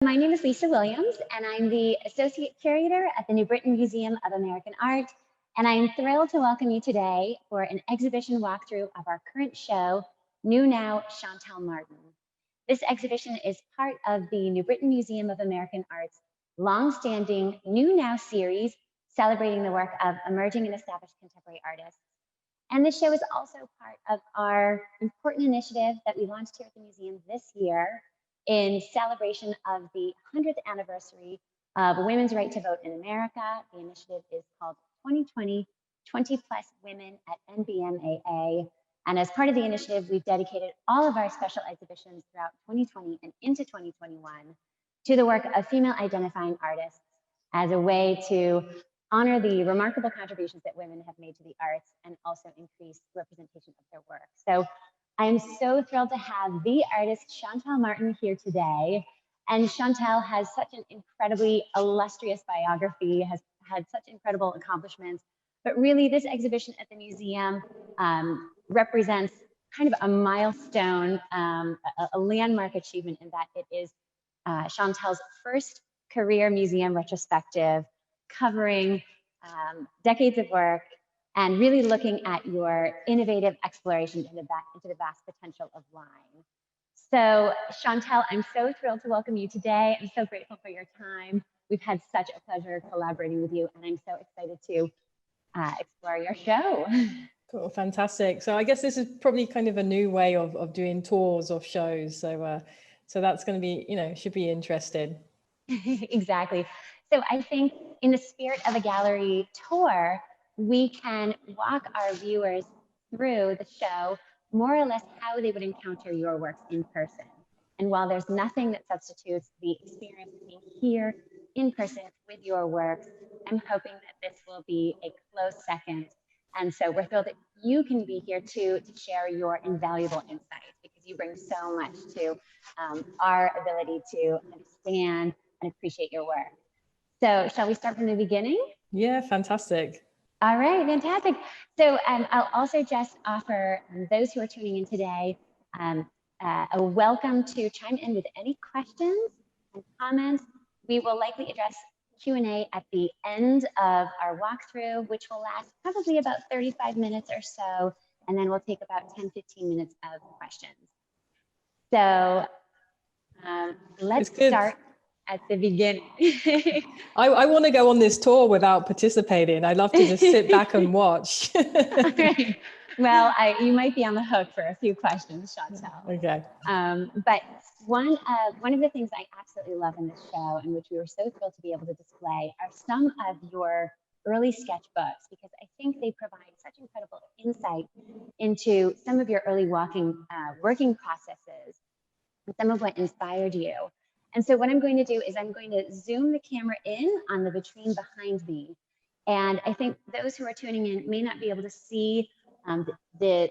My name is Lisa Williams, and I'm the Associate Curator at the New Britain Museum of American Art. And I'm thrilled to welcome you today for an exhibition walkthrough of our current show, New Now, Shantell Martin. This exhibition is part of the New Britain Museum of American Art's longstanding New Now series, celebrating the work of emerging and established contemporary artists. And this show is also part of our important initiative that we launched here at the museum this year in celebration of the 100th anniversary of women's right to vote in America. The initiative is called 2020 20 Plus Women at NBMAA. And as part of the initiative, we've dedicated all of our special exhibitions throughout 2020 and into 2021 to the work of female identifying artists as a way to honor the remarkable contributions that women have made to the arts and also increase representation of their work. So I'm so thrilled to have the artist Shantell Martin here today. And Shantell has such an incredibly illustrious biography, has had such incredible accomplishments. But really, this exhibition at the museum represents kind of a milestone, a landmark achievement in that it is Shantell's first career museum retrospective, covering decades of work and really looking at your innovative exploration into the vast potential of line. So Shantell, I'm so thrilled to welcome you today. I'm so grateful for your time. We've had such a pleasure collaborating with you, and I'm so excited to explore your show. Cool, fantastic. So I guess this is probably kind of a new way of doing tours of shows. So so that's going to be, should be interesting. Exactly. So I think in the spirit of a gallery tour, we can walk our viewers through the show more or less how they would encounter your works in person. And while there's nothing that substitutes the experience of being here in person with your works, I'm hoping that this will be a close second. And so we're thrilled that you can be here too to share your invaluable insights, because you bring so much to our ability to understand and appreciate your work. So shall we start from the beginning? Yeah, fantastic. All right, fantastic. So I'll also just offer those who are tuning in today a welcome to chime in with any questions and comments. We will likely address Q&A at the end of our walkthrough, which will last probably about 35 minutes or so, and then we'll take about 10-15 minutes of questions. So let's start at the beginning. I want to go on this tour without participating. I'd love to just sit back and watch. Right. Well, you might be on the hook for a few questions, Shantell. Okay. But one of the things I absolutely love in this show, and which we were so thrilled to be able to display, are some of your early sketchbooks, because I think they provide such incredible insight into some of your early working processes and some of what inspired you. And so what I'm going to do is I'm going to zoom the camera in on the vitrine behind me. And I think those who are tuning in may not be able to see the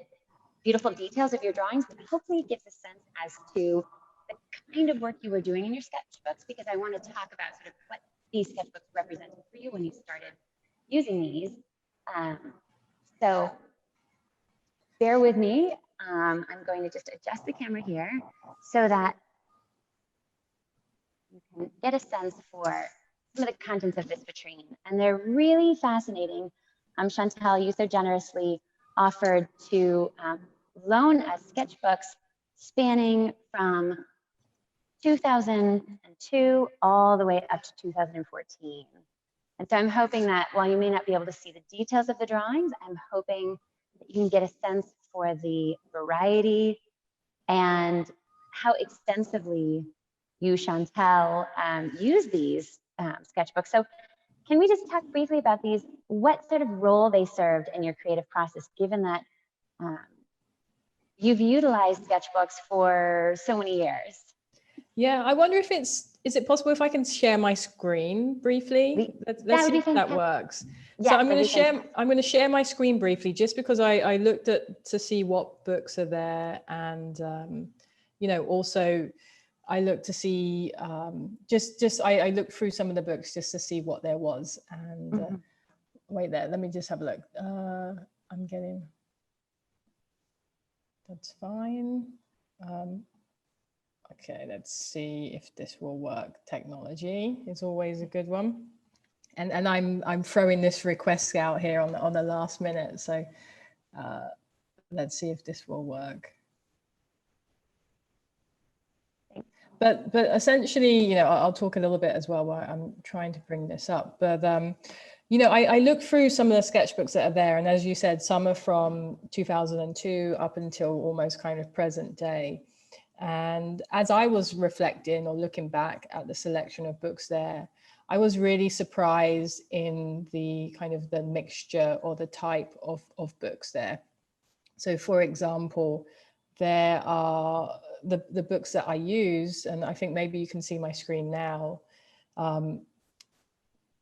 beautiful details of your drawings, but hopefully it gives a sense as to the kind of work you were doing in your sketchbooks, because I want to talk about sort of what these sketchbooks represented for you when you started using these. So bear with me. I'm going to just adjust the camera here so that you can get a sense for some of the contents of this vitrine. And they're really fascinating. Shantell, you so generously offered to loan us sketchbooks spanning from 2002 all the way up to 2014. And so I'm hoping that while you may not be able to see the details of the drawings, I'm hoping that you can get a sense for the variety and how extensively you, Shantell, use these sketchbooks. So can we just talk briefly about these, what sort of role they served in your creative process, given that you've utilized sketchbooks for so many years? Yeah, I wonder if is it possible if I can share my screen briefly? Let's see if that works. Yeah, so I'm going to share my screen briefly, just because I looked to see what books are there, and also I looked to see I looked through some of the books just to see what there was. And wait there, let me just have a look. That's fine. Okay, let's see if this will work. Technology is always a good one. And I'm throwing this request out here on the last minute. So let's see if this will work. But essentially, you know, I'll talk a little bit as well while I'm trying to bring this up. But you know, I look through some of the sketchbooks that are there, and as you said, some are from 2002 up until almost kind of present day. And as I was reflecting or looking back at the selection of books there, I was really surprised in the kind of the mixture or the type of books there. So for example, there are the books that I use, and I think maybe you can see my screen now. Can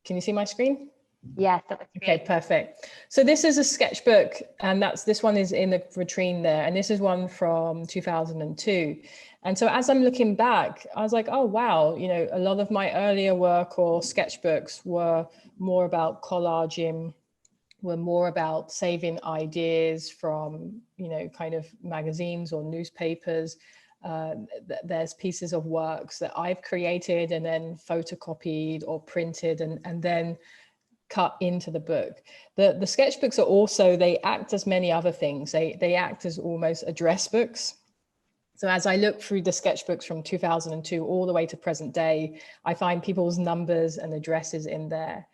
you see my screen? Yes. Okay, perfect. So this is a sketchbook, and this one is in the vitrine there, and this is one from 2002. And so as I'm looking back, I was like, oh, wow, you know, a lot of my earlier work or sketchbooks were more about collaging, were more about saving ideas from, you know, kind of magazines or newspapers. There's pieces of works that I've created and then photocopied or printed and then cut into the book. The sketchbooks are also, they act as many other things. They act as almost address books. So as I look through the sketchbooks from 2002 all the way to present day, I find people's numbers and addresses in there.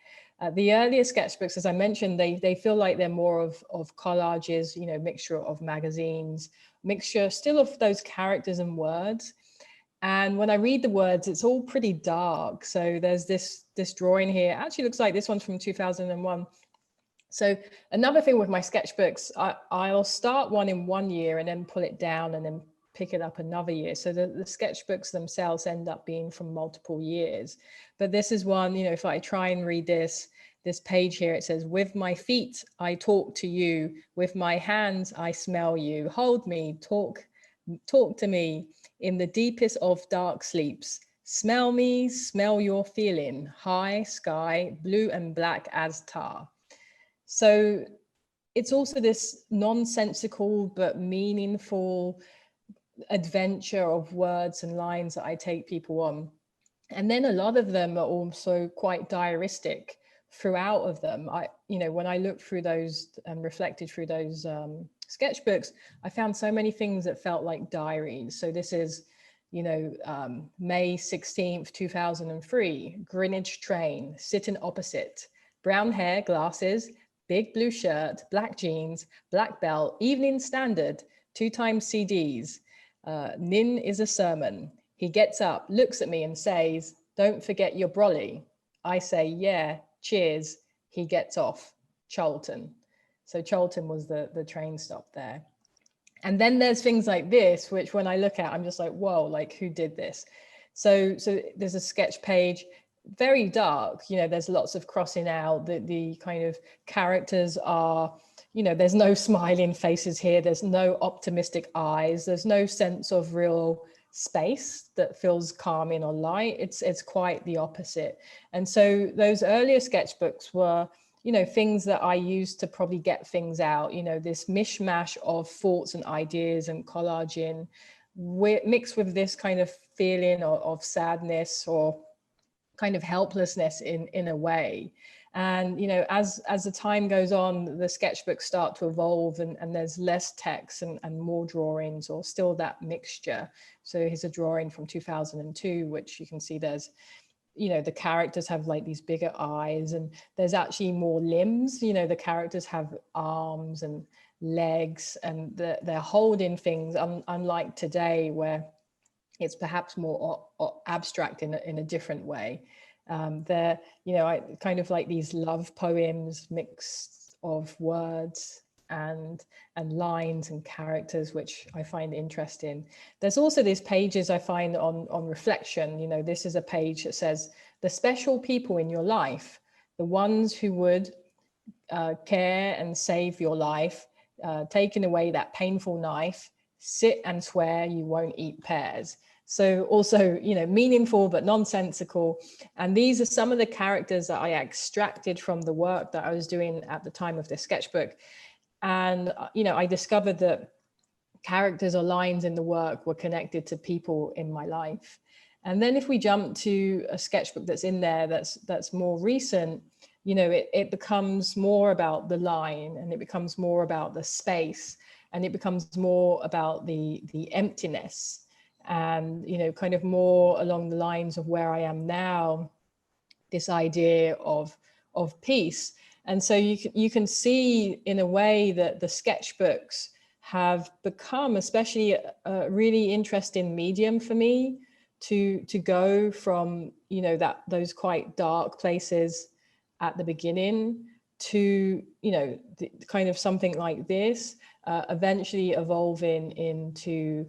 The earlier sketchbooks, as I mentioned, they feel like they're more of collages, you know, mixture of magazines, mixture still of those characters and words. And when I read the words, it's all pretty dark. So there's this drawing here, actually looks like this one's from 2001. So another thing with my sketchbooks, I'll start one in 1 year and then pull it down and then pick it up another year. So the sketchbooks themselves end up being from multiple years. But this is one, you know, if I try and read this page here, it says, with my feet, I talk to you. With my hands, I smell you. Hold me, talk to me in the deepest of dark sleeps. Smell me, smell your feeling. High sky, blue and black as tar. So it's also this nonsensical but meaningful adventure of words and lines that I take people on. And then a lot of them are also quite diaristic throughout of them. You know, when I looked through those and reflected through those sketchbooks, I found so many things that felt like diaries. So this is, you know, May 16th, 2003, Greenwich train, sitting opposite, brown hair, glasses, big blue shirt, black jeans, black belt, Evening Standard, 2 times CDs. Nin is a sermon. He gets up, looks at me and says, don't forget your brolly. I say, yeah, cheers. He gets off, Charlton. So Charlton was the train stop there. And then there's things like this, which when I look at, I'm just like, whoa, like who did this? So there's a sketch page, very dark, you know, there's lots of crossing out. The kind of characters are, you know, there's no smiling faces here. There's no optimistic eyes. There's no sense of real space that feels calming or light. It's quite the opposite. And so those earlier sketchbooks were, you know, things that I used to probably get things out, you know, this mishmash of thoughts and ideas and collaging mixed with this kind of feeling of sadness or kind of helplessness in a way. And, you know, as the time goes on, the sketchbooks start to evolve and there's less text and more drawings, or still that mixture. So here's a drawing from 2002, which you can see there's, you know, the characters have like these bigger eyes and there's actually more limbs. You know, the characters have arms and legs and they're holding things, unlike today where it's perhaps more abstract in a different way. They're, you know, I kind of like these love poems, mix of words and lines and characters, which I find interesting. There's also these pages I find on reflection. You know, this is a page that says, the special people in your life, the ones who would care and save your life, taking away that painful knife, sit and swear you won't eat pears. So also, you know, meaningful but nonsensical. And these are some of the characters that I extracted from the work that I was doing at the time of this sketchbook. And, you know, I discovered that characters or lines in the work were connected to people in my life. And then if we jump to a sketchbook that's in there that's more recent, you know, it becomes more about the line, and it becomes more about the space, and it becomes more about the emptiness, and, you know, kind of more along the lines of where I am now, this idea of peace. And so you can see in a way that the sketchbooks have become especially a really interesting medium for me to go from, you know, those quite dark places at the beginning to, you know, kind of something like this, eventually evolving into,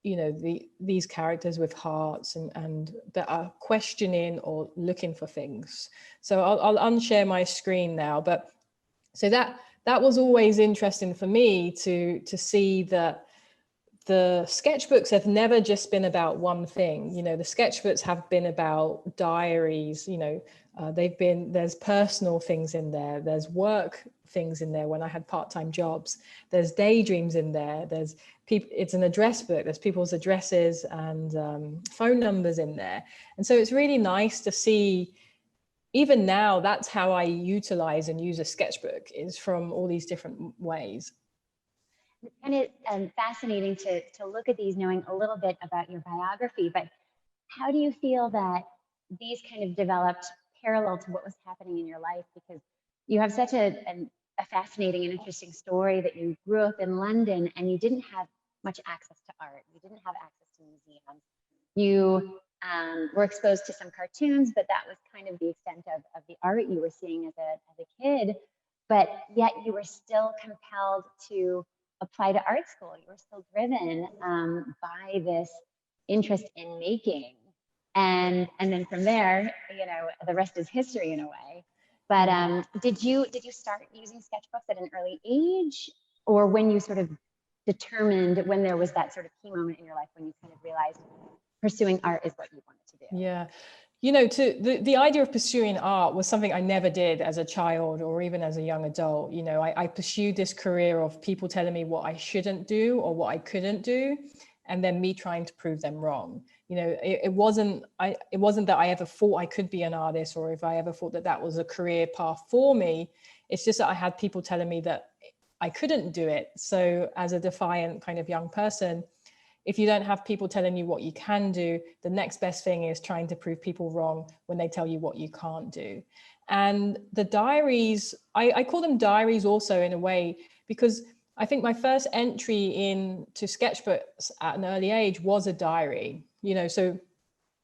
you know, these characters with hearts and that are questioning or looking for things. So I'll unshare my screen now. But so that was always interesting for me to see that the sketchbooks have never just been about one thing. You know, the sketchbooks have been about diaries, you know, there's personal things in there, there's work things in there when I had part-time jobs, there's daydreams in there, there's people, it's an address book, there's people's addresses and phone numbers in there. And so it's really nice to see, even now, that's how I utilize and use a sketchbook, is from all these different ways. It's kind of fascinating to look at these, knowing a little bit about your biography, but how do you feel that these kind of developed parallel to what was happening in your life? Because you have such a fascinating and interesting story that you grew up in London and you didn't have much access to art. You didn't have access to museums. You were exposed to some cartoons, but that was kind of the extent of the art you were seeing as a kid. But yet you were still compelled to apply to art school. You were still driven by this interest in making. And then from there, you know, the rest is history in a way. But did you start using sketchbooks at an early age, or when you sort of determined, when there was that sort of key moment in your life when you kind of realized pursuing art is what you wanted to do? Yeah. You know, the idea of pursuing art was something I never did as a child or even as a young adult. You know, I pursued this career of people telling me what I shouldn't do or what I couldn't do, and then me trying to prove them wrong. You know, it wasn't that I ever thought I could be an artist, or if I ever thought that was a career path for me. It's just that I had people telling me that I couldn't do it. So as a defiant kind of young person, if you don't have people telling you what you can do, the next best thing is trying to prove people wrong when they tell you what you can't do. And the diaries, I call them diaries also in a way, because I think my first entry into sketchbooks at an early age was a diary. You know, so,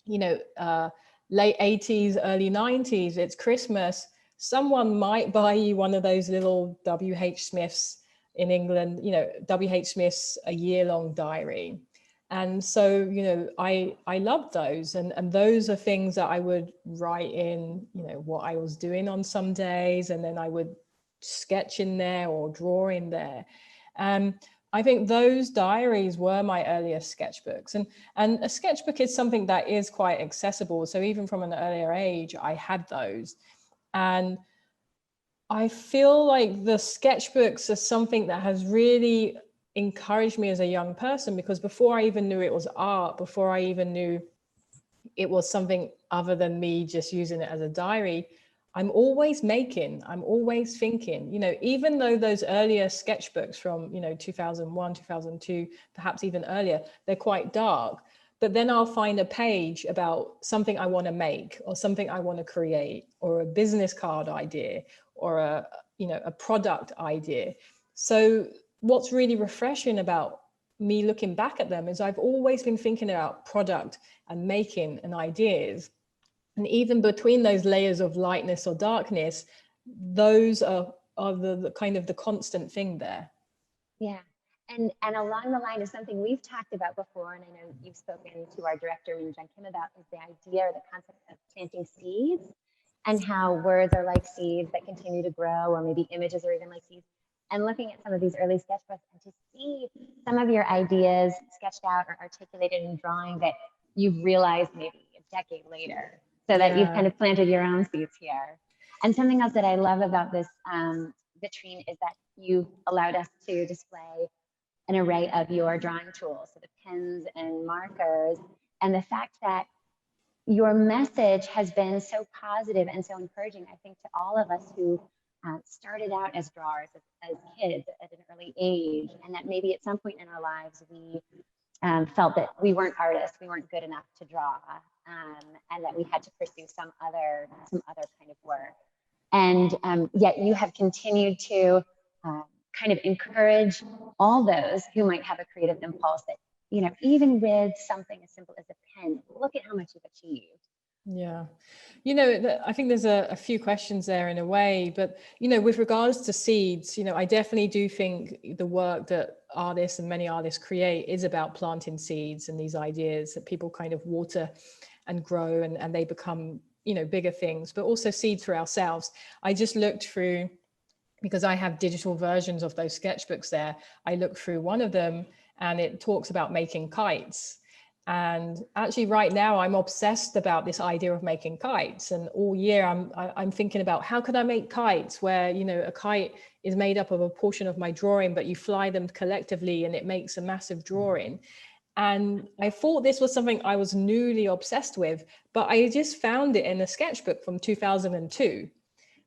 you know, late 80s, early 90s, it's Christmas. Someone might buy you one of those little W.H. Smith's in England, you know, W.H. Smith's a year-long diary. And so, you know, I love those. And those are things that I would write in, you know, what I was doing on some days. And then I would sketch in there or draw in there. I think those diaries were my earliest sketchbooks. And a sketchbook is something that is quite accessible. So even from an earlier age, I had those. And I feel like the sketchbooks are something that has really encouraged me as a young person, because before I even knew it was art, before I even knew it was something other than me just using it as a diary, I'm always making, I'm always thinking, you know, even though those earlier sketchbooks from, you know, 2001, 2002, perhaps even earlier, they're quite dark, but then I'll find a page about something I want to make or something I want to create, or a business card idea, or a, you know, a product idea. So what's really refreshing about me looking back at them is I've always been thinking about product and making and ideas. And even between those layers of lightness or darkness, those are the kind of the constant thing there. Yeah. And along the line of something we've talked about before, and I know you've spoken to our director, John Kim, about, is the idea or the concept of planting seeds, and how words are like seeds that continue to grow, or maybe images are even like seeds. And looking at some of these early sketchbooks and to see some of your ideas sketched out or articulated in drawing that you've realized maybe a decade later, so that you've kind of planted your own seeds here. And something else that I love about this vitrine is that you've allowed us to display an array of your drawing tools, so the pens and markers, and the fact that your message has been so positive and so encouraging, I think, to all of us who started out as drawers as kids at an early age, and that maybe at some point in our lives we felt that we weren't artists, we weren't good enough to draw, and that we had to pursue some other kind of work. And yet you have continued to kind of encourage all those who might have a creative impulse that, you know, even with something as simple as a pen, look at how much you've achieved. Yeah. You know, I think there's a few questions there in a way, but, you know, with regards to seeds, you know, I definitely do think the work that artists and many artists create is about planting seeds and these ideas that people kind of water and grow and they become, you know, bigger things, but also seeds for ourselves. I just looked through, because I have digital versions of those sketchbooks there. I looked through one of them and it talks about making kites. And actually right now I'm obsessed about this idea of making kites. And all year I'm thinking about how could I make kites where, you know, a kite is made up of a portion of my drawing, but you fly them collectively and it makes a massive drawing. And I thought this was something I was newly obsessed with, but I just found it in a sketchbook from 2002.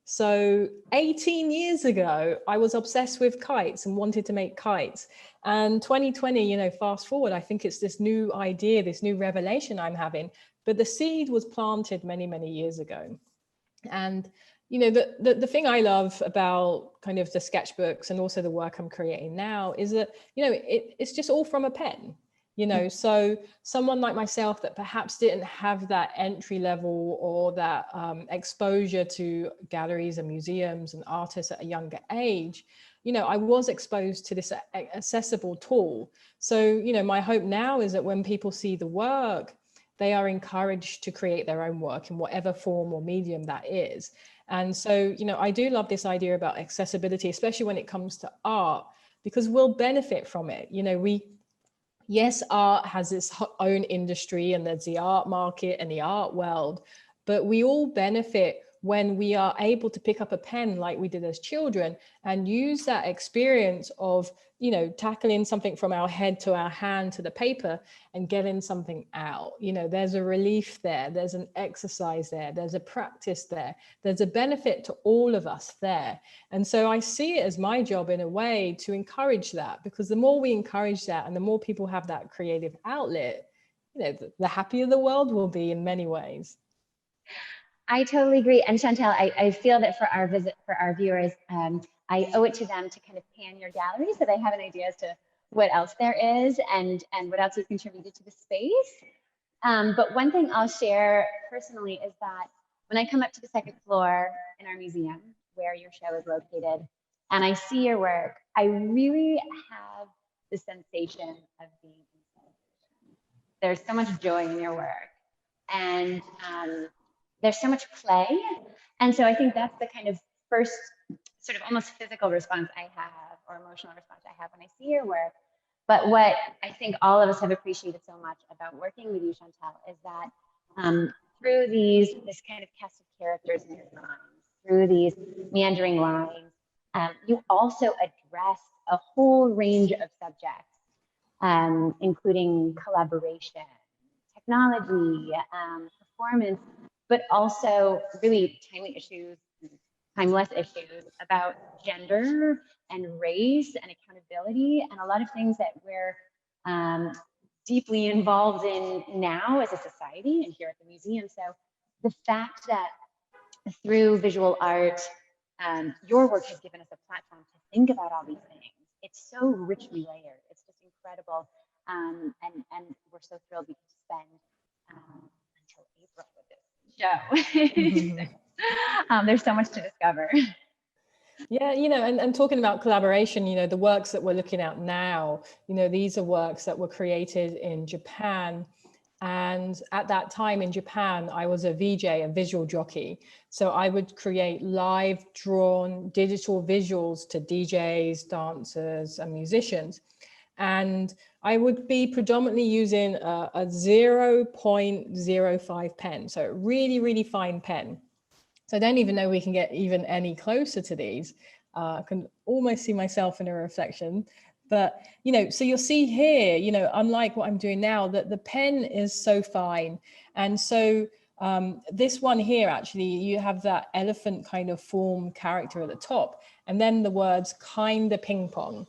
So 18 years ago, I was obsessed with kites and wanted to make kites. And 2020, you know, fast forward, I think it's this new idea, this new revelation I'm having. But the seed was planted many, many years ago. And, you know, the thing I love about kind of the sketchbooks and also the work I'm creating now is that, you know, it's just all from a pen. You know, so someone like myself that perhaps didn't have that entry level or that exposure to galleries and museums and artists at a younger age, you know, I was exposed to this accessible tool. So, you know, my hope now is that when people see the work, they are encouraged to create their own work in whatever form or medium that is. And so, you know, I do love this idea about accessibility, especially when it comes to art, because we'll benefit from it. You know, yes, art has its own industry and there's the art market and the art world, but we all benefit when we are able to pick up a pen like we did as children and use that experience of, you know, tackling something from our head to our hand to the paper and getting something out. You know, there's a relief there, there's an exercise there, there's a practice there, there's a benefit to all of us there. And so I see it as my job in a way to encourage that, because the more we encourage that and the more people have that creative outlet, you know, the happier the world will be in many ways. I totally agree. And Shantell, I feel that for our viewers, I owe it to them to kind of pan your gallery so they have an idea as to what else there is and what else you've contributed to the space. But one thing I'll share personally is that when I come up to the second floor in our museum, where your show is located, and I see your work, I really have the sensation of being in. There's so much joy in your work. And there's so much play. And so I think that's the kind of first sort of almost physical response I have, or emotional response I have when I see your work. But what I think all of us have appreciated so much about working with you, Shantell, is that through this kind of cast of characters in your drawings, through these meandering lines, you also address a whole range of subjects, including collaboration, technology, performance, but also really timely issues, timeless issues about gender and race and accountability, and a lot of things that we're deeply involved in now as a society and here at the museum. So the fact that through visual art, your work has given us a platform to think about all these things. It's so richly layered. It's just incredible. And we're so thrilled we can spend until April with this show. There's so much to discover. Yeah, you know, and talking about collaboration, you know, the works that we're looking at now, you know, these are works that were created in Japan. And at that time in Japan, I was a VJ, a visual jockey. So I would create live drawn digital visuals to DJs, dancers, and musicians. And I would be predominantly using a 0.05 pen. So a really, really fine pen. So I don't even know we can get even any closer to these. I can almost see myself in a reflection. But, so you'll see here, unlike what I'm doing now, that the pen is so fine. And so this one here, actually, you have that elephant kind of form character at the top, and then the words kinda ping pong.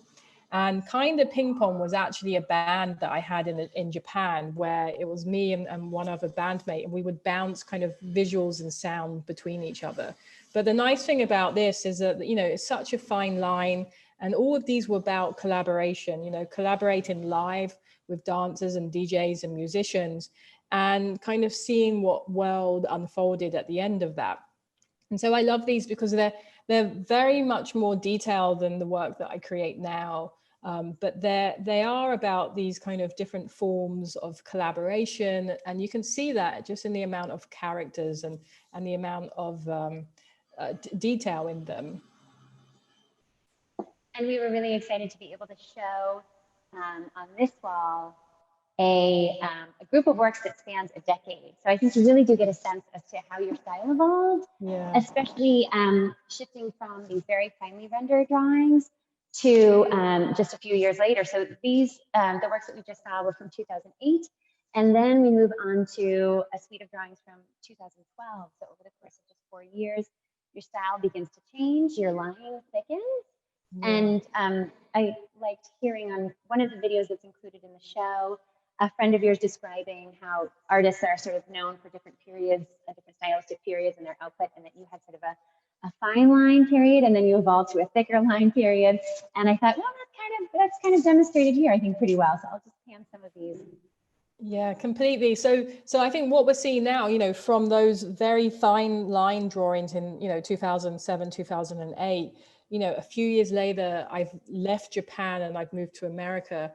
And Kinda Ping Pong was actually a band that I had in Japan, where it was me and one other bandmate, and we would bounce kind of visuals and sound between each other. But the nice thing about this is that, it's such a fine line, and all of these were about collaboration, collaborating live with dancers and DJs and musicians, and kind of seeing what world unfolded at the end of that. And so I love these because they're very much more detailed than the work that I create now. But they are about these kind of different forms of collaboration. And you can see that just in the amount of characters and the amount of detail in them. And we were really excited to be able to show on this wall a group of works that spans a decade. So I think you really do get a sense as to how your style evolved, especially shifting from these very finely rendered drawings to just a few years later. So these, the works that we just saw were from 2008. And then we move on to a suite of drawings from 2012. So over the course of just 4 years, your style begins to change, your line thickens. And I liked hearing on one of the videos that's included in the show, a friend of yours describing how artists are sort of known for different periods, different stylistic periods in their output, and that you had sort of a fine line period, and then you evolved to a thicker line period. And I thought, well, that's kind of demonstrated here, I think, pretty well. So I'll just pan some of these. Yeah, completely. So I think what we're seeing now, from those very fine line drawings in, 2007, 2008, a few years later, I've left Japan and I've moved to America.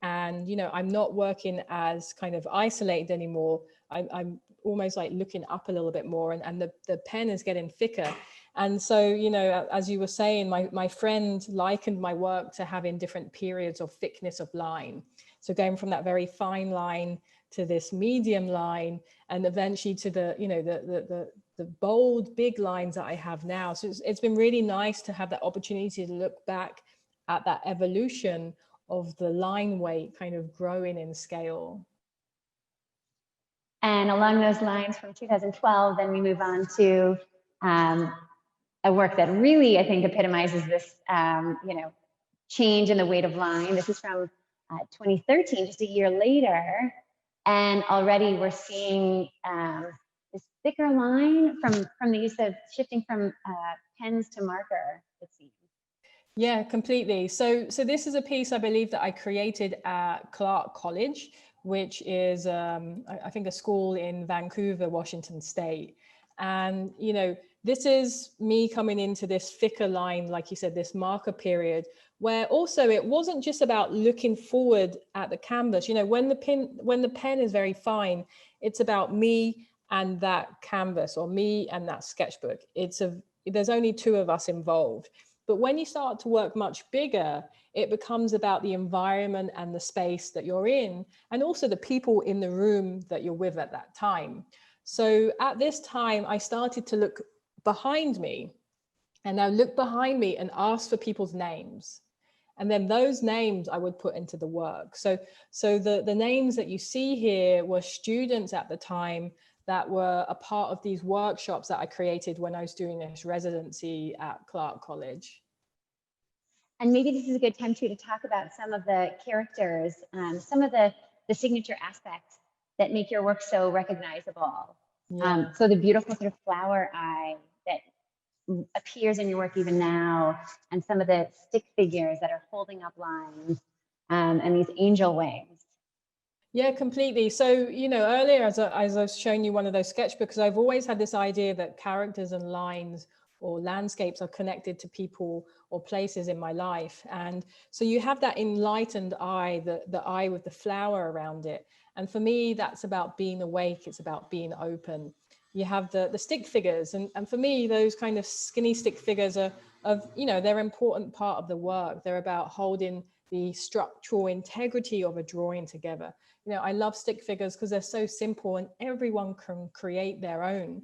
And, I'm not working as kind of isolated anymore. I'm almost like looking up a little bit more, and the pen is getting thicker. And so, as you were saying, my friend likened my work to having different periods of thickness of line. So going from that very fine line to this medium line, and eventually to the bold, big lines that I have now. So it's been really nice to have that opportunity to look back at that evolution of the line weight kind of growing in scale. And along those lines, from 2012, then we move on to a work that really, I think, epitomizes this, change in the weight of line. This is from 2013, just a year later, and already we're seeing this thicker line from the use of shifting from pens to marker, it seems. Yeah, completely. So this is a piece I believe that I created at Clark College, which is I think a school in Vancouver, Washington State. And this is me coming into this thicker line, like you said, this marker period, where also it wasn't just about looking forward at the canvas. When the pen is very fine, it's about me and that canvas, or me and that sketchbook. There's only two of us involved. But when you start to work much bigger, it becomes about the environment and the space that you're in, and also the people in the room that you're with at that time. So at this time, I started to look behind me, and I looked behind me and asked for people's names. And then those names I would put into the work. So the names that you see here were students at the time that were a part of these workshops that I created when I was doing this residency at Clark College. And maybe this is a good time too to talk about some of the characters, some of the signature aspects that make your work so recognizable. Yeah. So the beautiful sort of flower eye that appears in your work even now, and some of the stick figures that are holding up lines, and these angel wings. Yeah, completely. So, earlier, as I was showing you one of those sketchbooks, I've always had this idea that characters and lines or landscapes are connected to people or places in my life. And so you have that enlightened eye, the eye with the flower around it. And for me, that's about being awake. It's about being open. You have the stick figures. And for me, those kind of skinny stick figures they're an important part of the work. They're about holding the structural integrity of a drawing together. I love stick figures because they're so simple and everyone can create their own.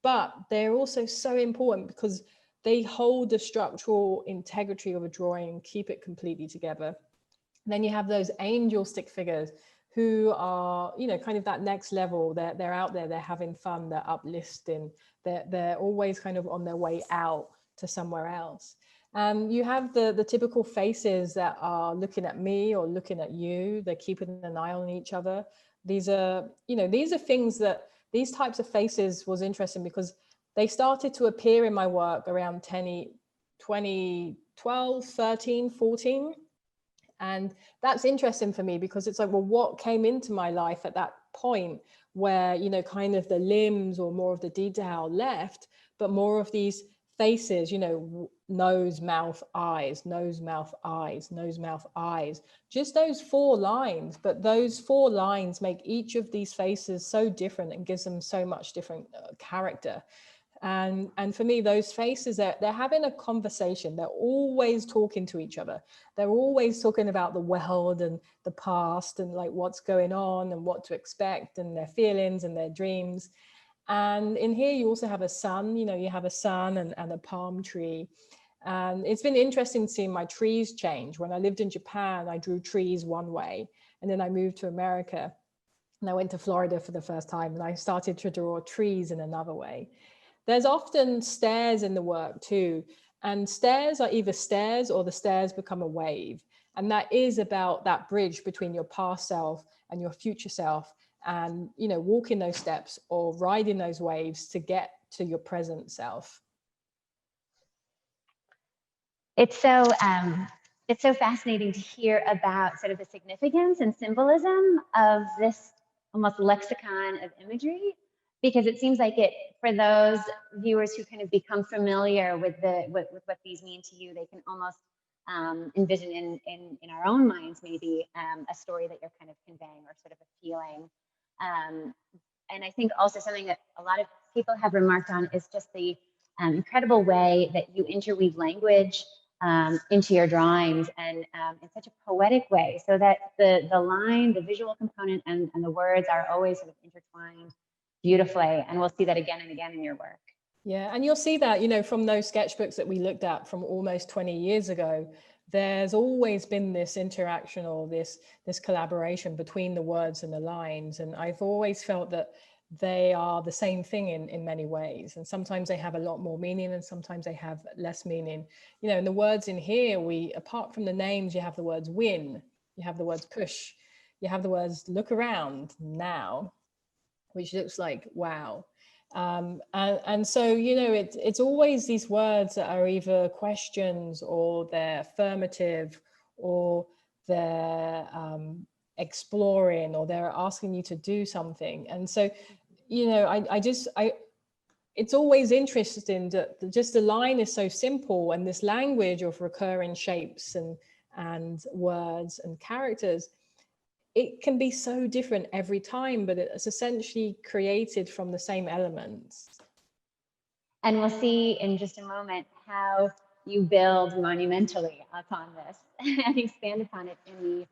But they're also so important because they hold the structural integrity of a drawing and keep it completely together. And then you have those angel stick figures who are, you know, kind of that next level. They're out there, they're having fun, they're uplifting, they're always kind of on their way out to somewhere else. And you have the typical faces that are looking at me or looking at you. They're keeping an eye on each other. These are, you know, these are things that, these types of faces was interesting because they started to appear in my work around 2012, 13, 14. And that's interesting for me because it's like, well, what came into my life at that point where, you know, kind of the limbs or more of the detail left, but more of these faces, you know, nose, mouth, eyes, nose, mouth, eyes, nose, mouth, eyes, just those 4 lines. But those 4 lines make each of these faces so different and gives them so much different character. And for me, those faces, they're having a conversation. They're always talking to each other. They're always talking about the world and the past and like what's going on and what to expect and their feelings and their dreams. And in here, you also have a sun, you know, you have a sun and a palm tree. And it's been interesting seeing my trees change. When I lived in Japan, I drew trees one way, and then I moved to America and I went to Florida for the first time and I started to draw trees in another way. There's often stairs in the work too. And stairs are either stairs or the stairs become a wave. And that is about that bridge between your past self and your future self. And, you know, walking those steps or riding those waves to get to your present self. It's so fascinating to hear about sort of the significance and symbolism of this almost lexicon of imagery, because it seems like it, for those viewers who kind of become familiar with what these mean to you, they can almost envision in our own minds maybe a story that you're kind of conveying or sort of a feeling. And I think also something that a lot of people have remarked on is just the incredible way that you interweave language into your drawings, and in such a poetic way, so that the line, the visual component, and the words are always sort of intertwined beautifully. And we'll see that again and again in your work. Yeah, and you'll see that, you know, from those sketchbooks that we looked at from almost 20 years ago, there's always been this interaction or this collaboration between the words and the lines. And I've always felt that they are the same thing in many ways. And sometimes they have a lot more meaning and sometimes they have less meaning. You know, in the words in here, apart from the names, you have the words win, you have the words push, you have the words look around now, which looks like wow. And so, you know, it's always these words that are either questions or they're affirmative or they're exploring or they're asking you to do something. And so, you know, it's always interesting that just the line is so simple, and this language of recurring shapes and words and characters, it can be so different every time, but it's essentially created from the same elements. And we'll see in just a moment how you build monumentally upon this and expand upon it in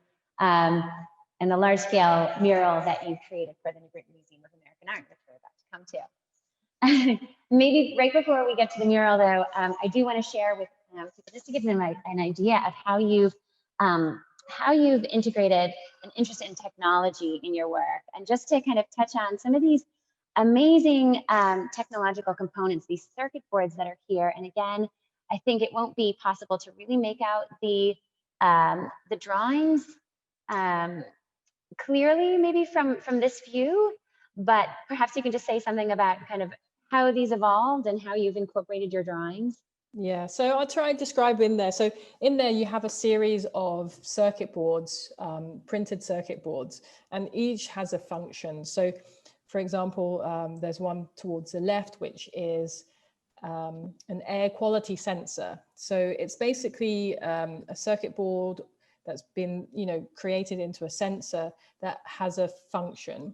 the large-scale mural that you created for the New Britain Museum of American Art, which we're about to come to. Maybe right before we get to the mural, though, I do want to share with people, just to give them an idea of how you've integrated an interest in technology in your work, and just to kind of touch on some of these amazing technological components, these circuit boards that are here. And again, I think it won't be possible to really make out the drawings clearly, maybe from this view, but perhaps you can just say something about kind of how these evolved and how you've incorporated your drawings. Yeah, so I'll try and describe in there. So in there, you have a series of circuit boards, printed circuit boards, and each has a function. So for example, there's one towards the left, which is an air quality sensor. So it's basically a circuit board that's been, you know, created into a sensor that has a function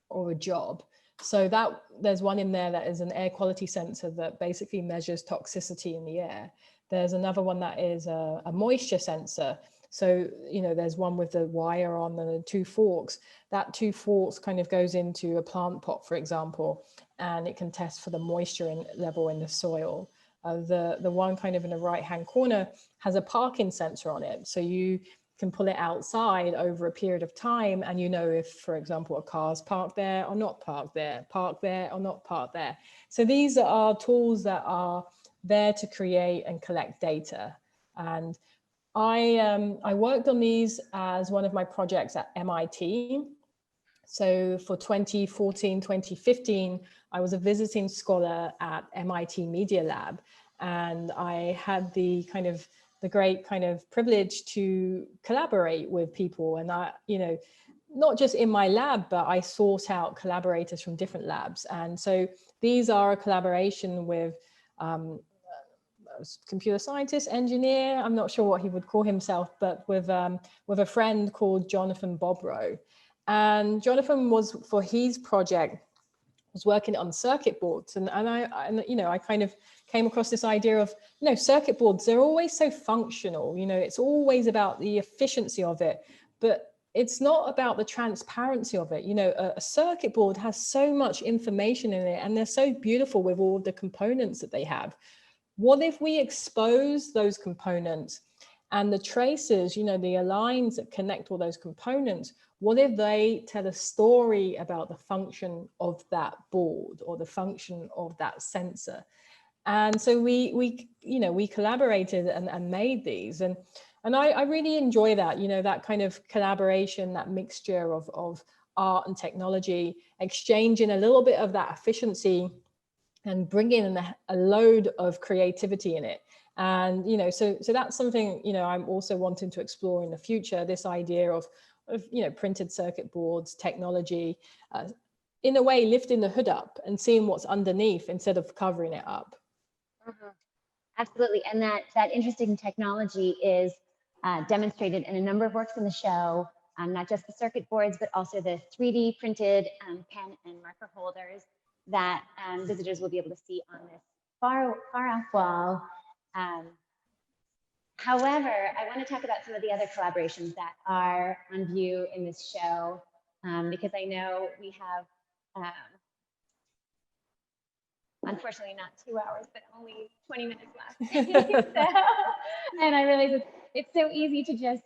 or a job. So that there's one in there that is an air quality sensor that basically measures toxicity in the air. There's another one that is a moisture sensor. So, you know, there's one with the wire on and the 2 forks. That 2 forks kind of goes into a plant pot, for example, and it can test for the moisture level in the soil. The one kind of in the right-hand corner has a parking sensor on it. So you can pull it outside over a period of time, and you know if, for example, a car's parked there or not parked there, parked there or not parked there. So these are tools that are there to create and collect data. And I worked on these as one of my projects at MIT. So for 2014, 2015, I was a visiting scholar at MIT Media Lab, and I had the great kind of privilege to collaborate with people. And I, not just in my lab, but I sought out collaborators from different labs. And so these are a collaboration with computer scientist, engineer, I'm not sure what he would call himself, but with a friend called Jonathan Bobrow. And Jonathan was, for his project, was working on circuit boards. And I kind of came across this idea of, circuit boards, they're always so functional, it's always about the efficiency of it, but it's not about the transparency of it. A circuit board has so much information in it, and they're so beautiful with all the components that they have. What if we expose those components and the traces, the lines that connect all those components, what if they tell a story about the function of that board or the function of that sensor? And so we collaborated and made these. And I really enjoy that, that kind of collaboration, that mixture of art and technology, exchanging a little bit of that efficiency and bring in a load of creativity in it. And, so that's something, I'm also wanting to explore in the future, this idea of printed circuit boards, technology, in a way, lifting the hood up and seeing what's underneath instead of covering it up. Mm-hmm. Absolutely. And that interesting technology is demonstrated in a number of works in the show, not just the circuit boards, but also the 3D printed pen and marker holders that visitors will be able to see on this far off wall. However, I want to talk about some of the other collaborations that are on view in this show, because I know we have, unfortunately, not 2 hours, but only 20 minutes left. And I realize it's so easy to just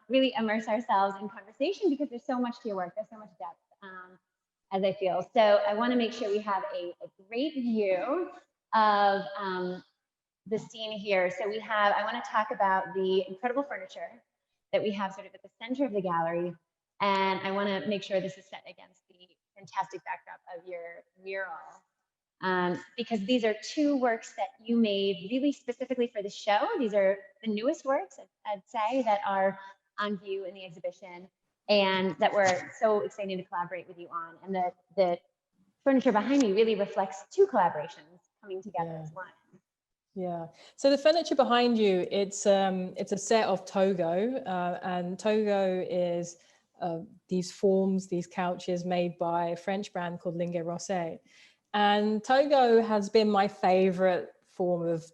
really immerse ourselves in conversation because there's so much to your work, there's so much depth. As I feel. So I want to make sure we have a great view of the scene here. So I want to talk about the incredible furniture that we have sort of at the center of the gallery. And I want to make sure this is set against the fantastic backdrop of your mural. Because these are two works that you made really specifically for the show. These are the newest works, I'd say, that are on view in the exhibition, and that we're so excited to collaborate with you on. And the furniture behind me really reflects two collaborations coming together as one. Yeah. So the furniture behind you, it's a set of Togo, and Togo is these forms, these couches made by a French brand called Linge Rosse. And Togo has been my favorite form of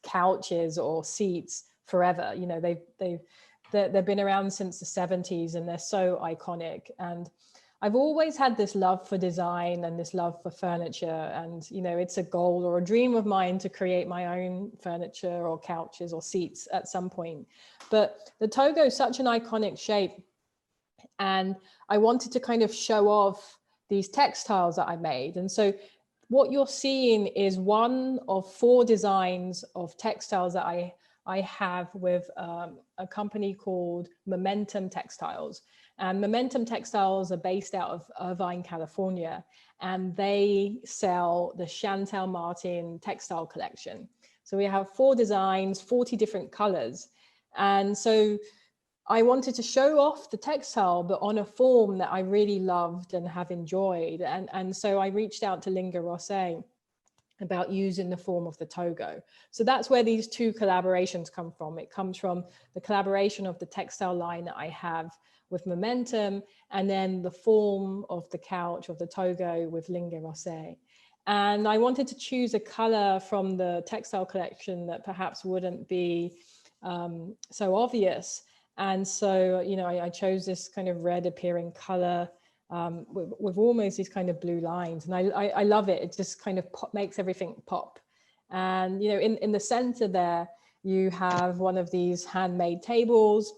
couches or seats forever. They've been around since the 70s, and they're so iconic. And I've always had this love for design and this love for furniture. And, it's a goal or a dream of mine to create my own furniture or couches or seats at some point. But the Togo is such an iconic shape. And I wanted to kind of show off these textiles that I made. And so what you're seeing is one of 4 designs of textiles that I have with a company called Momentum Textiles. And Momentum Textiles are based out of Irvine, California, and they sell the Shantell Martin textile collection. So we have 4 designs, 40 different colors. And so I wanted to show off the textile, but on a form that I really loved and have enjoyed. And so I reached out to Linge Rosse about using the form of the Togo. So that's where these 2 collaborations come from. It comes from the collaboration of the textile line that I have with Momentum, and then the form of the couch of the Togo with Linge Rosse. And I wanted to choose a color from the textile collection that perhaps wouldn't be so obvious. And so, I chose this kind of red appearing color with almost these kind of blue lines. And I love it. It just kind of makes everything pop. And, in the center there, you have one of these handmade tables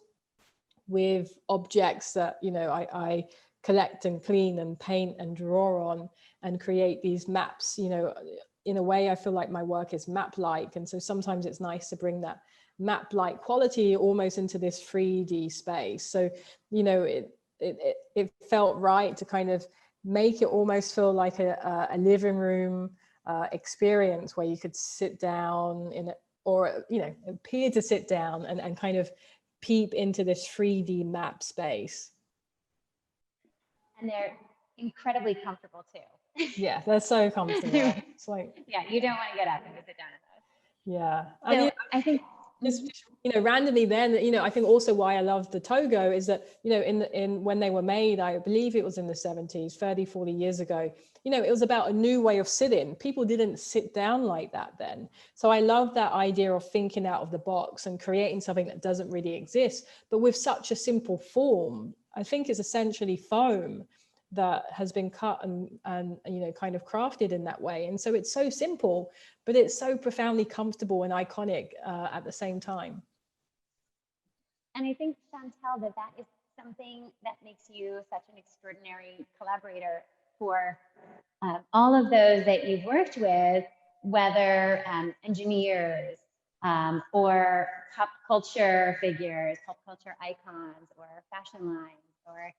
with objects that, you know, I collect and clean and paint and draw on and create these maps. You know, in a way, I feel like my work is map-like. And so sometimes it's nice to bring that map-like quality almost into this 3D space. So, you know, it felt right to kind of make it almost feel like a living room experience where you could sit down in it, or, you know, appear to sit down and kind of peep into this 3D map space. And they're incredibly comfortable too. Yeah, they're so comfortable. It's like, yeah, you don't want to get up and go sit down in those. Yeah. So and, I think just, you know, randomly then, you know, I think also why I love the Togo is that, you know, in when they were made, I believe it was in the 70s, 30, 40 years ago, you know, it was about a new way of sitting. People didn't sit down like that then. So I love that idea of thinking out of the box and creating something that doesn't really exist, but with such a simple form. I think it's essentially foam that has been cut and you know, kind of crafted in that way. And so it's so simple, but it's so profoundly comfortable and iconic at the same time. And I think, Shantell, that is something that makes you such an extraordinary collaborator for all of those that you've worked with, whether engineers or pop culture figures, pop culture icons, or fashion lines, or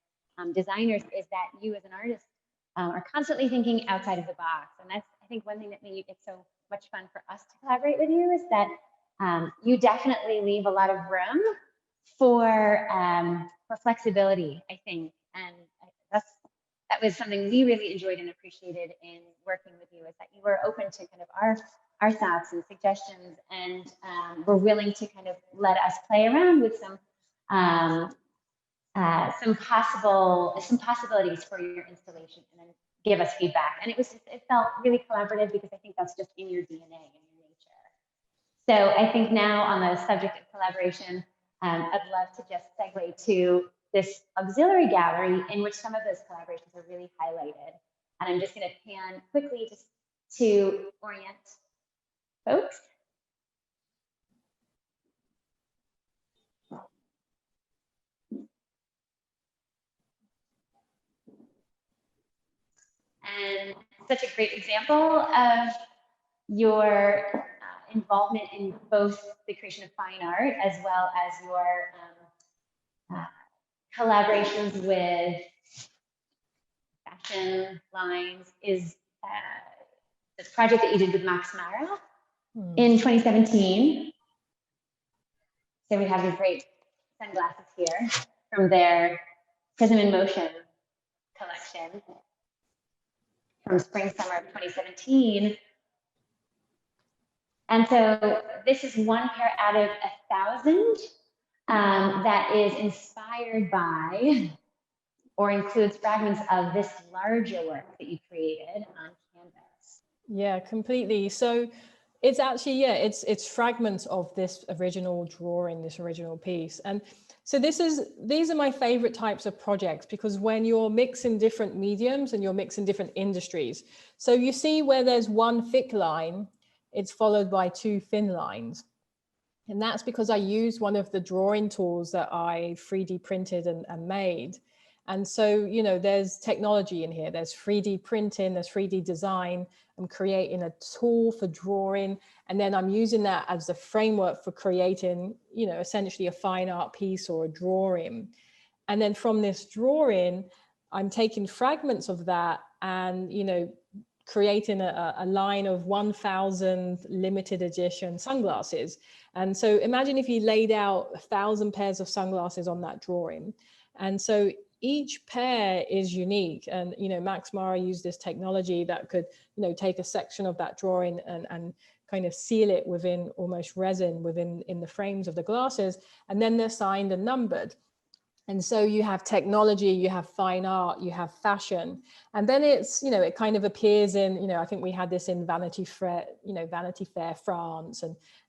designers, is that you as an artist are constantly thinking outside of the box. And that's, I think, one thing that made it so much fun for us to collaborate with you, is that you definitely leave a lot of room for flexibility, I think. And that was something we really enjoyed and appreciated in working with you, is that you were open to kind of our thoughts and suggestions, and were willing to kind of let us play around with some possibilities for your installation, and then give us feedback. And it felt really collaborative, because I think that's just in your DNA and your nature. So I think now, on the subject of collaboration, I'd love to just segue to this auxiliary gallery, in which some of those collaborations are really highlighted. And I'm just going to pan quickly just to orient folks. And such a great example of your involvement in both the creation of fine art, as well as your collaborations with fashion lines, is the project that you did with Max Mara in 2017. So we have these great sunglasses here from their Prism in Motion collection from spring, summer of 2017. And so this is one pair out of 1,000 that is inspired by, or includes fragments of, this larger work that you created on canvas. Yeah, completely. So it's actually, yeah, it's fragments of this original drawing, this original piece. And so these are my favorite types of projects, because when you're mixing different mediums and you're mixing different industries. So you see where there's one thick line, it's followed by two thin lines. And that's because I used one of the drawing tools that I 3D printed and made. And so, you know, there's technology in here. There's 3D printing, there's 3D design. I'm creating a tool for drawing. And then I'm using that as the framework for creating, you know, essentially a fine art piece or a drawing. And then from this drawing, I'm taking fragments of that and, you know, creating a line of 1,000 limited edition sunglasses. And so imagine if you laid out 1,000 pairs of sunglasses on that drawing. And so each pair is unique. And, you know, Max Mara used this technology that could, you know, take a section of that drawing and kind of seal it within almost resin in the frames of the glasses. And then they're signed and numbered. And so you have technology, you have fine art, you have fashion. And then it's, you know, it kind of appears in, you know, I think we had this in Vanity Fair, you know, Vanity Fair France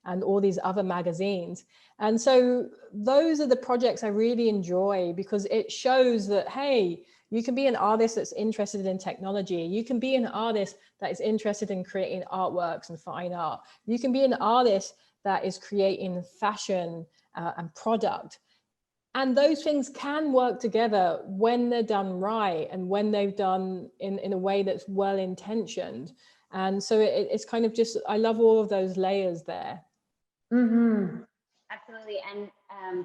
and all these other magazines. And so those are the projects I really enjoy, because it shows that, hey, you can be an artist that's interested in technology. You can be an artist that is interested in creating artworks and fine art. You can be an artist that is creating fashion and product. And those things can work together when they're done right and when they've done in a way that's well intentioned. And so it's kind of just, I love all of those layers there. Mm-hmm. Absolutely. And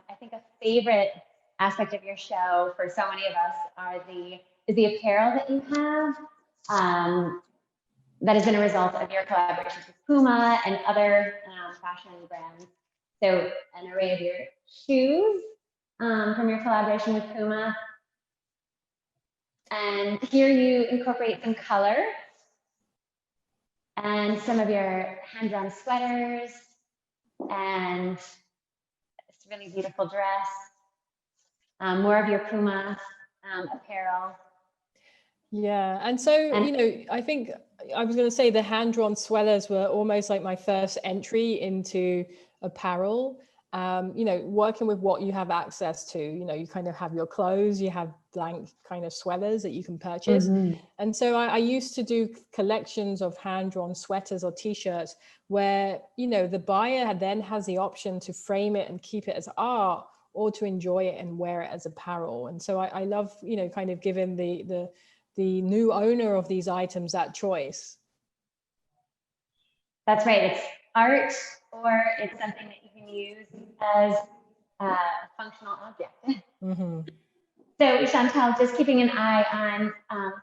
I think a favorite aspect of your show for so many of us is the apparel that you have. That has been a result of your collaborations with Puma and other fashion brands. So an array of your shoes from your collaboration with Puma. And here you incorporate some color and some of your hand-drawn sweaters and this really beautiful dress, more of your Puma apparel. Yeah, and so, you know, I think I was going to say the hand-drawn sweaters were almost like my first entry into apparel. You know, working with what you have access to, you know, you kind of have your clothes, you have blank kind of sweaters that you can purchase. Mm-hmm. And so I used to do collections of hand-drawn sweaters or t-shirts where, you know, the buyer then has the option to frame it and keep it as art or to enjoy it and wear it as apparel. And so I love, you know, kind of giving the new owner of these items that choice. That's right. It's art or it's something that you can use as a functional object. Mm-hmm. So Shantell, just keeping an eye on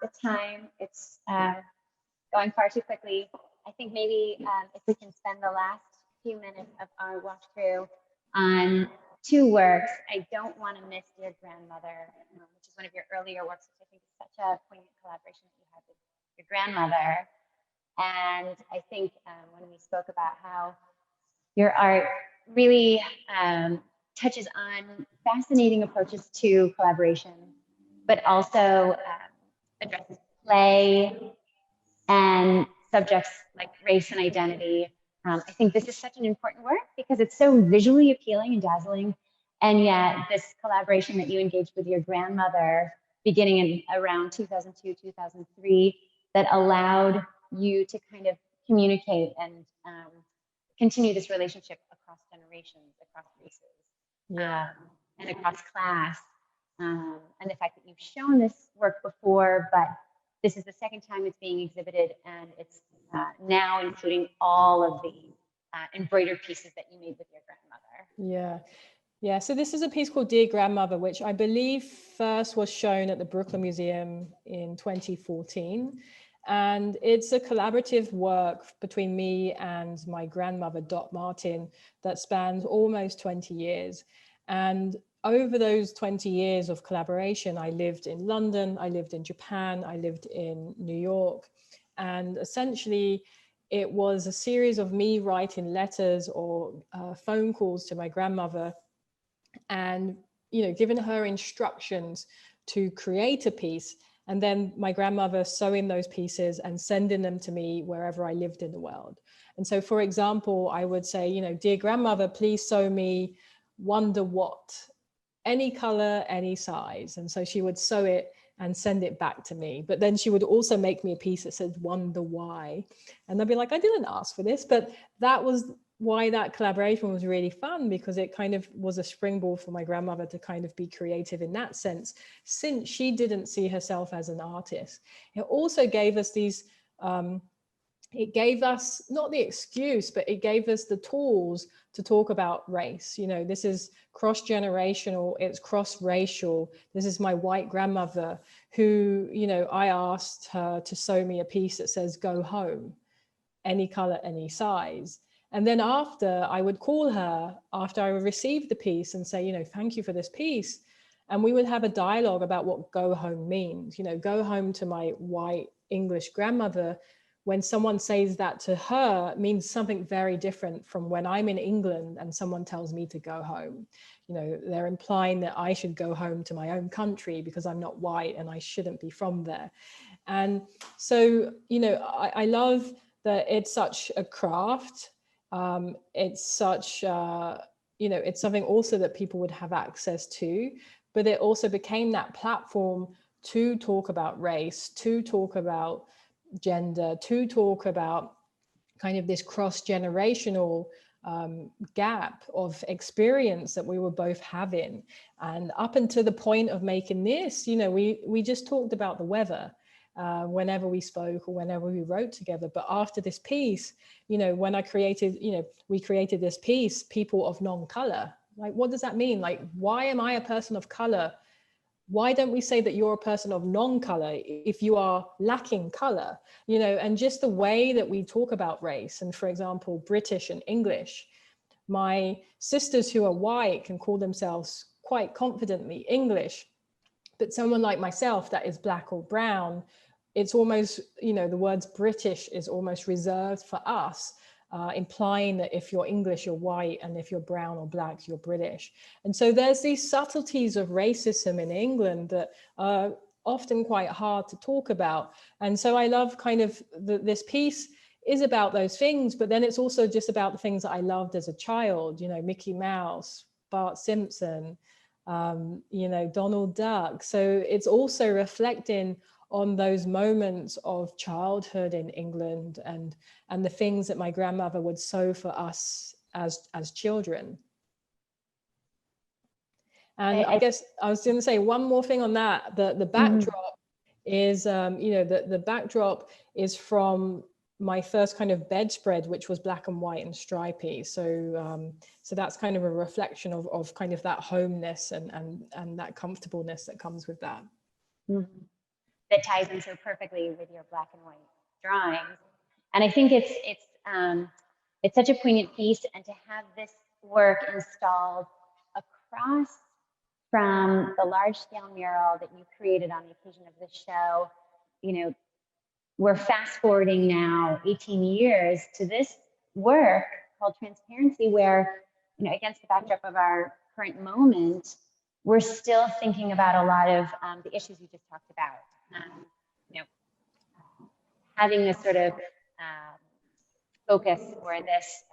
the time, it's going far too quickly. I think maybe if we can spend the last few minutes of our walkthrough on two works. I don't want to miss Dear Grandmother, which is one of your earlier works, which I think is such a poignant collaboration that you had with your grandmother. And I think when we spoke about how your art really touches on fascinating approaches to collaboration, but also addresses play and subjects like race and identity. I think this is such an important work because it's so visually appealing and dazzling. And yet this collaboration that you engaged with your grandmother beginning in around 2002, 2003, that allowed you to kind of communicate and continue this relationship across generations, across races, and across class. And the fact that you've shown this work before, but this is the second time it's being exhibited, and it's now including all of the embroidered pieces that you made with your grandmother. Yeah. So this is a piece called Dear Grandmother, which I believe first was shown at the Brooklyn Museum in 2014. And it's a collaborative work between me and my grandmother, Dot Martin, that spans almost 20 years. And over those 20 years of collaboration, I lived in London, I lived in Japan, I lived in New York. And essentially, it was a series of me writing letters or phone calls to my grandmother and, you know, giving her instructions to create a piece. And then my grandmother sewing those pieces and sending them to me wherever I lived in the world. And so, for example, I would say, you know, dear grandmother, please sew me Wonder What, any color, any size. And so she would sew it and send it back to me. But then she would also make me a piece that said Wonder Why. And I'd be like, I didn't ask for this, but that was why that collaboration was really fun, because it kind of was a springboard for my grandmother to kind of be creative in that sense, since she didn't see herself as an artist. It also gave us these, it gave us not the excuse, but it gave us the tools to talk about race. You know, this is cross-generational, it's cross-racial. This is my white grandmother who, you know, I asked her to sew me a piece that says, go home, any color, any size. And then after, I would call her after I received the piece and say, you know, thank you for this piece. And we would have a dialogue about what go home means. You know, go home to my white English grandmother, when someone says that to her, means something very different from when I'm in England and someone tells me to go home. You know, they're implying that I should go home to my own country because I'm not white and I shouldn't be from there. And so, you know, I love that it's such a craft. It's such, you know, it's something also that people would have access to, but it also became that platform to talk about race, to talk about gender, to talk about kind of this cross-generational gap of experience that we were both having. And up until the point of making this, you know, we just talked about the weather whenever we spoke or whenever we wrote together. But after this piece, you know, when I created, you know, we created this piece, people of non-color. Like, what does that mean? Like, why am I a person of color? Why don't we say that you're a person of non-color if you are lacking color? You know, and just the way that we talk about race, and for example, British and English. My sisters who are white can call themselves quite confidently English, but someone like myself that is black or brown, it's almost, you know, the words British is almost reserved for us, implying that if you're English, you're white, and if you're brown or black, you're British. And so there's these subtleties of racism in England that are often quite hard to talk about. And so I love kind of this piece is about those things, but then it's also just about the things that I loved as a child, you know, Mickey Mouse, Bart Simpson, you know, Donald Duck. So it's also reflecting on those moments of childhood in England and the things that my grandmother would sew for us as children. And I guess I was going to say one more thing on that. The backdrop is, you know, the backdrop is from my first kind of bedspread, which was black and white and stripy. So so that's kind of a reflection of kind of that homeness and that comfortableness that comes with that. That ties in so perfectly with your black and white drawings. And I think it's such a poignant piece, and to have this work installed across from the large scale mural that you created on the occasion of this show, you know, we're fast forwarding now 18 years to this work called Transparency, where, you know, against the backdrop of our current moment, we're still thinking about a lot of the issues we just talked about. You know, having this sort of focus or this,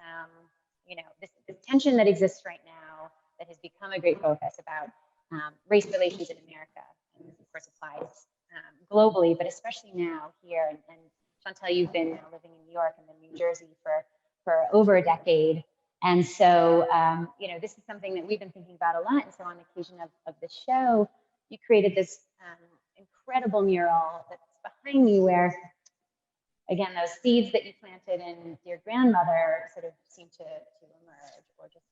you know, this tension that exists right now that has become a great focus about race relations in America. And this, of course, applies globally, but especially now here. And Shantell, you've been living in New York and then New Jersey for over a decade. And so, you know, this is something that we've been thinking about a lot. And so on the occasion of the show, you created this incredible mural that's behind me where, again, those seeds that you planted in Dear Grandmother sort of seem to emerge or just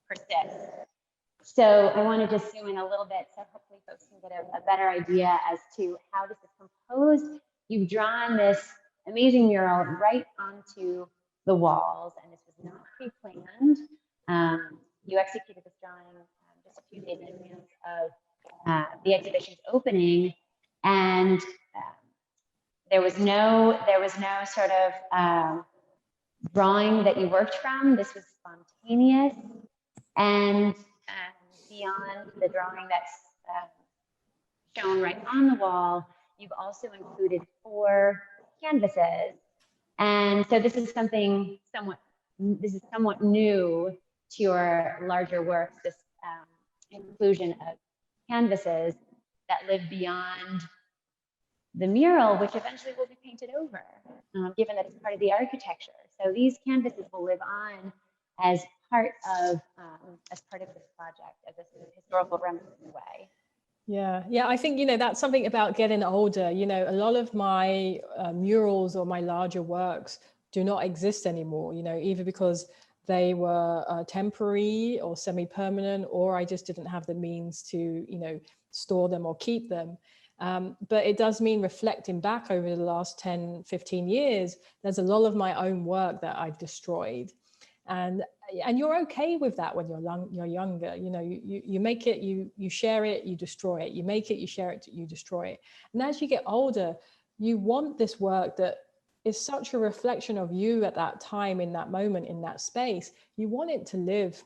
persist. So I want to just zoom in a little bit so hopefully folks can get a better idea as to how this is composed. You've drawn this amazing mural right onto the walls, and this was not pre-planned. You executed this drawing just a few days in advance of the exhibition's opening, and there was no sort of drawing that you worked from. This was spontaneous, and beyond the drawing that's shown right on the wall, you've also included 4 canvases. And so this is something somewhat new to your larger works, this inclusion of canvases that live beyond the mural, which eventually will be painted over, given that it's part of the architecture. So these canvases will live on as part of this project, as a historical reminiscent way. Yeah, I think, you know, that's something about getting older. You know, a lot of my murals or my larger works do not exist anymore, you know, either because they were temporary or semi-permanent, or I just didn't have the means to, you know, store them or keep them. But it does mean reflecting back over the last 10, 15 years, there's a lot of my own work that I've destroyed. And you're okay with that when you're younger. You know, you make it, you share it, you destroy it. You make it, you share it, you destroy it. And as you get older, you want this work that is such a reflection of you at that time, in that moment, in that space. You want it to live.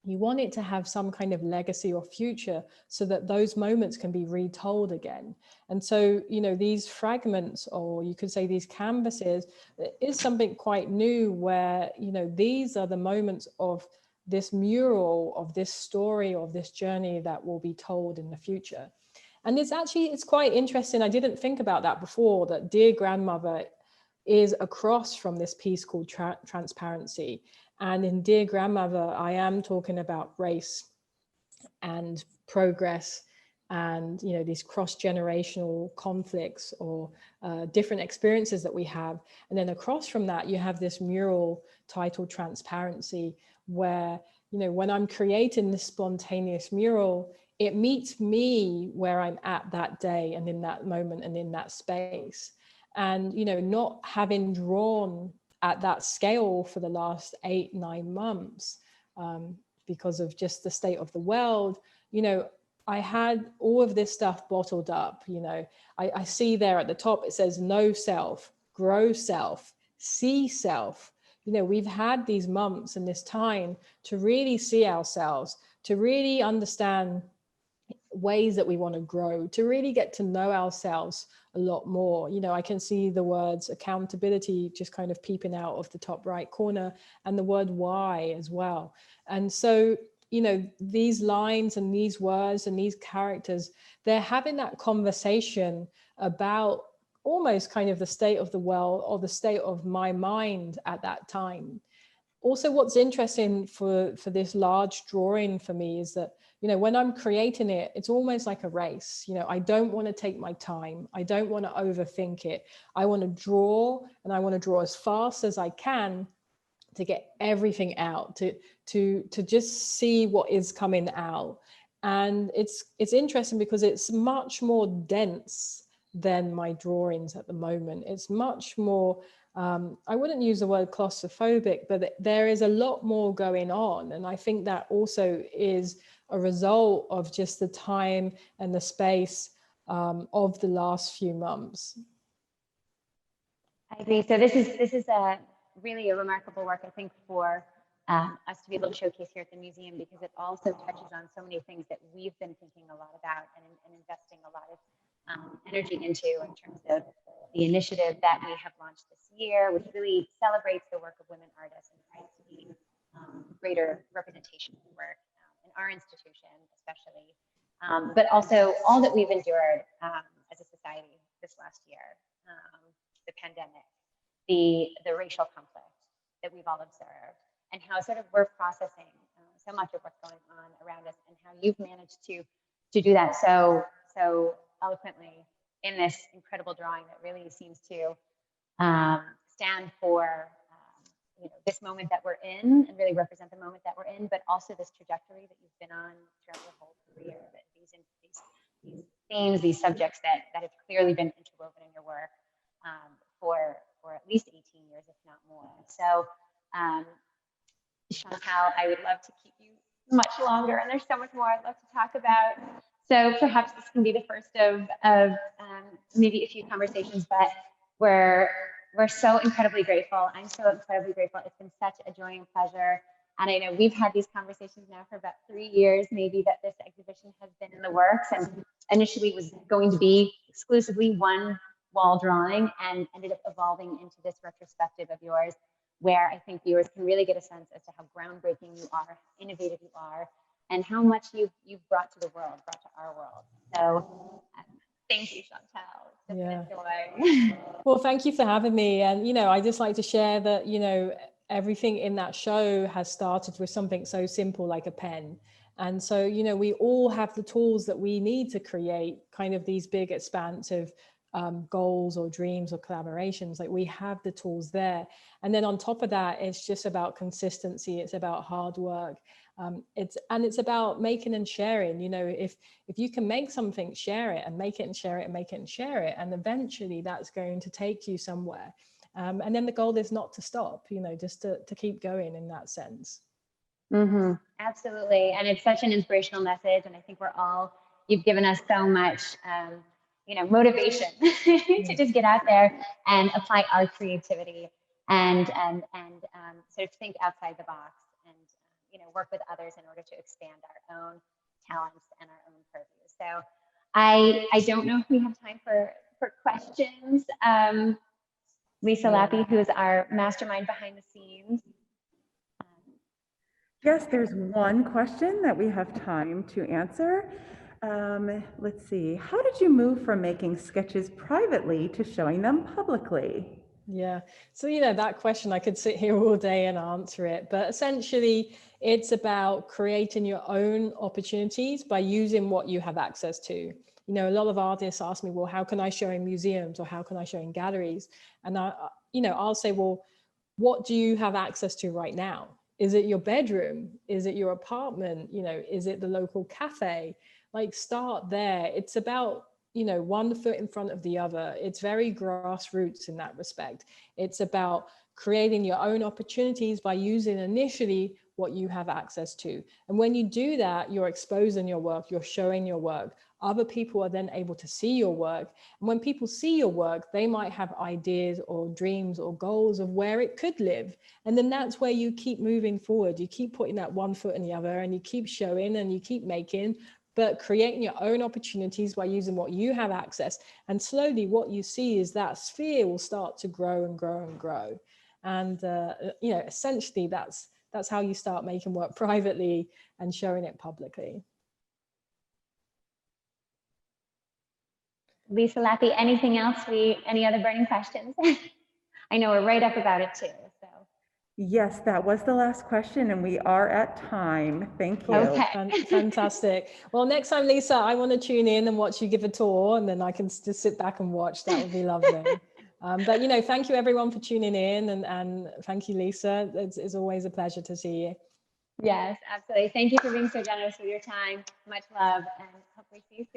You want it to have some kind of legacy or future, so that those moments can be retold again. And so, you know, these fragments, or you could say these canvases, is something quite new, where, you know, these are the moments of this mural, of this story, of this journey that will be told in the future. And it's quite interesting. I didn't think about that before, that Dear Grandmother is across from this piece called Transparency. And in Dear Grandmother, I am talking about race and progress and, you know, these cross-generational conflicts or different experiences that we have. And then across from that, you have this mural titled Transparency, where, you know, when I'm creating this spontaneous mural, it meets me where I'm at that day and in that moment and in that space. And, you know, not having drawn at that scale for the last 8-9 months, because of just the state of the world, you know, I had all of this stuff bottled up. You know, I see there at the top, it says know self, grow self, see self. You know, we've had these months and this time to really see ourselves, to really understand ways that we want to grow, to really get to know ourselves a lot more. You know, I can see the words accountability just kind of peeping out of the top right corner, and the word why as well. And so, you know, these lines and these words and these characters, they're having that conversation about almost kind of the state of the world or the state of my mind at that time. Also, what's interesting for this large drawing for me is that, you know, when I'm creating it, it's almost like a race. You know, I don't want to take my time. I don't want to overthink it. I want to draw, and I want to draw as fast as I can to get everything out, to just see what is coming out. And it's interesting because it's much more dense than my drawings at the moment. It's much more, I wouldn't use the word claustrophobic, but there is a lot more going on. And I think that also is a result of just the time and the space of the last few months. I agree. So this is really a remarkable work, I think, for us to be able to showcase here at the museum, because it also touches on so many things that we've been thinking a lot about and investing a lot of energy into, in terms of the initiative that we have launched this year, which really celebrates the work of women artists and tries to be greater representation of work in our institution, especially, but also all that we've endured as a society this last year. The pandemic, the racial conflict that we've all observed, and how sort of we're processing so much of what's going on around us, and how you've managed to do that so eloquently in this incredible drawing that really seems to stand for you know, this moment that we're in, and really represent the moment that we're in, but also this trajectory that you've been on throughout your whole career. That these themes, these subjects that have clearly been interwoven in your work for at least 18 years, if not more. So, Shantell, I would love to keep you much longer, and there's so much more I'd love to talk about. So perhaps this can be the first of maybe a few conversations, but we're so incredibly grateful. I'm so incredibly grateful. It's been such a joy and pleasure. And I know we've had these conversations now for about 3 years, maybe, that this exhibition has been in the works, and initially was going to be exclusively one wall drawing, and ended up evolving into this retrospective of yours, where I think viewers can really get a sense as to how groundbreaking you are, innovative you are, and how much you've brought to the world, brought to our world. So thank you, Shantell. It's been a joy. Well, thank you for having me. And, you know, I just like to share that, you know, everything in that show has started with something so simple like a pen. And so, you know, we all have the tools that we need to create kind of these big, expansive goals or dreams or collaborations. Like, we have the tools there. And then on top of that, it's just about consistency. It's about hard work. It's about making and sharing. You know, if you can make something, share it, and make it and share it, and make it and share it, and eventually that's going to take you somewhere. And then the goal is not to stop, you know, just to keep going in that sense. Mm-hmm. Absolutely. And it's such an inspirational message. And I think you've given us so much, you know, motivation to just get out there and apply our creativity and sort of think outside the box, and, you know, work with others in order to expand our own talents and our own purview. So I don't know if we have time for questions. Lisa Lappy, who is our mastermind behind the scenes. Yes, there's one question that we have time to answer. Let's see. How did you move from making sketches privately to showing them publicly? Yeah. So, you know, that question, I could sit here all day and answer it, but essentially it's about creating your own opportunities by using what you have access to. You know, a lot of artists ask me, well, how can I show in museums or how can I show in galleries? And I'll say, well, what do you have access to right now? Is it your bedroom? Is it your apartment? You know, is it the local cafe? Like, start there. It's about, you know, one foot in front of the other. It's very grassroots in that respect. It's about creating your own opportunities by using initially what you have access to. And when you do that, you're exposing your work, you're showing your work. Other people are then able to see your work. And when people see your work, they might have ideas or dreams or goals of where it could live. And then that's where you keep moving forward. You keep putting that one foot in the other and you keep showing and you keep making, but creating your own opportunities by using what you have access. And slowly what you see is that sphere will start to grow and grow and grow. And, you know, essentially that's how you start making work privately and showing it publicly. Lisa, Lappy, anything else? Any other burning questions? I know we're right up about it too. So. Yes, that was the last question and we are at time. Thank you. Okay. Fantastic. Well, next time, Lisa, I want to tune in and watch you give a tour and then I can just sit back and watch. That would be lovely. But, you know, thank you everyone for tuning in and thank you, Lisa. It's always a pleasure to see you. Yes, absolutely. Thank you for being so generous with your time. Much love and hopefully see you soon.